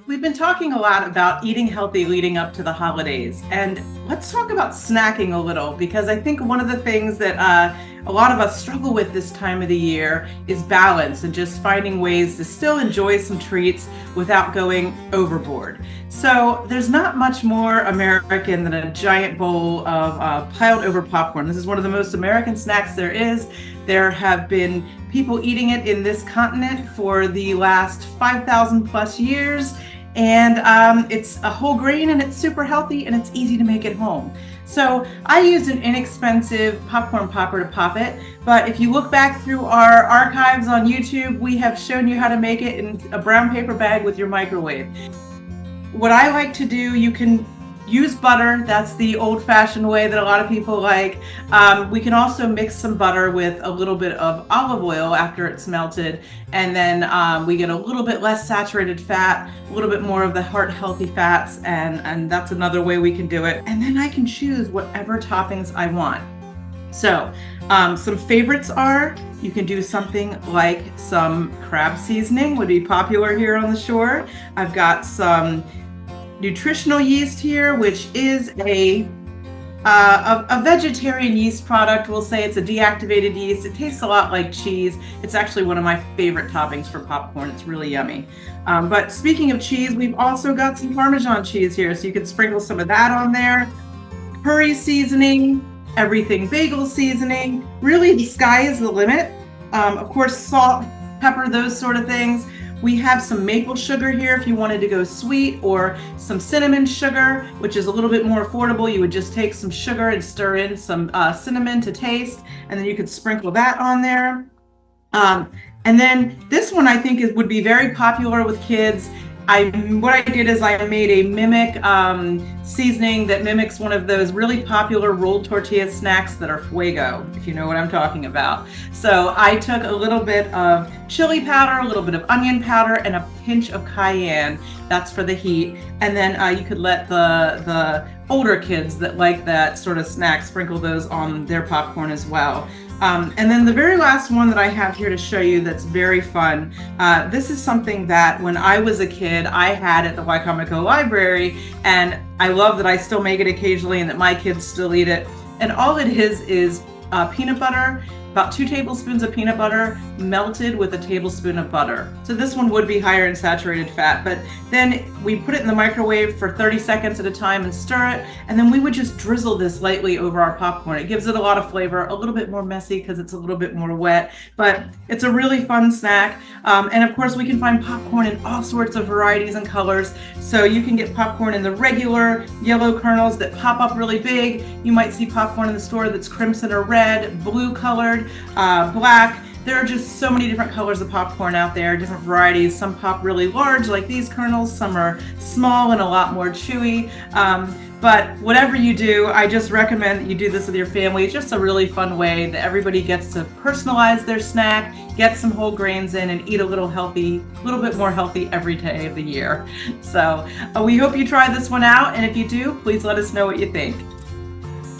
We've been talking a lot about eating healthy leading up to the holidays, and let's talk about snacking a little because I think one of the things that a lot of us struggle with this time of the year is balance and just finding ways to still enjoy some treats without going overboard. So there's not much more American than a giant bowl of piled over popcorn. This is one of the most American snacks there is. There have been people eating it in this continent for the last 5,000 plus years. And it's a whole grain and it's super healthy and it's easy to make at home. So I used an inexpensive popcorn popper to pop it, but if you look back through our archives on YouTube, we have shown you how to make it in a brown paper bag with your microwave. What I like to do, you can use butter. That's the old-fashioned way that a lot of people like. We can also mix some butter with a little bit of olive oil after it's melted, and then we get a little bit less saturated fat, a little bit more of the heart-healthy fats, and that's another way we can do it. And then I can choose whatever toppings I want. So some favorites are, you can do something like some crab seasoning, would be popular here on the shore. I've got some nutritional yeast here, which is a vegetarian yeast product. We'll say it's a deactivated yeast. It tastes a lot like cheese. It's actually one of my favorite toppings for popcorn. It's really yummy. But speaking of cheese, we've also got some Parmesan cheese here, so you can sprinkle some of that on there. Curry seasoning, everything bagel seasoning. Really, the sky is the limit. Of course, salt, pepper, those sort of things. We have some maple sugar here if you wanted to go sweet, or some cinnamon sugar, which is a little bit more affordable. You would just take some sugar and stir in some cinnamon to taste, and then you could sprinkle that on there. And then this one I think would be very popular with kids. What I did is I made a mimic seasoning that mimics one of those really popular rolled tortilla snacks that are fuego, if you know what I'm talking about. So I took a little bit of chili powder, a little bit of onion powder, and a pinch of cayenne. That's for the heat. And then you could let the older kids that like that sort of snack sprinkle those on their popcorn as well. And then the very last one that I have here to show you that's very fun. This is something that when I was a kid, I had at the Wicomico Library, and I love that I still make it occasionally and that my kids still eat it. And all it is peanut butter, about 2 tablespoons of peanut butter melted with a tablespoon of butter. So this one would be higher in saturated fat, but then we put it in the microwave for 30 seconds at a time and stir it, and then we would just drizzle this lightly over our popcorn. It gives it a lot of flavor, a little bit more messy because it's a little bit more wet, but it's a really fun snack. And of course we can find popcorn in all sorts of varieties and colors. So you can get popcorn in the regular yellow kernels that pop up really big. You might see popcorn in the store that's crimson or red, blue colored, black. There are just so many different colors of popcorn out there, different varieties. Some pop really large like these kernels, some are small and a lot more chewy. But whatever you do, I just recommend that you do this with your family. It's just a really fun way that everybody gets to personalize their snack, get some whole grains in, and eat a little bit more healthy every day of the year. So we hope you try this one out, and if you do, please let us know what you think.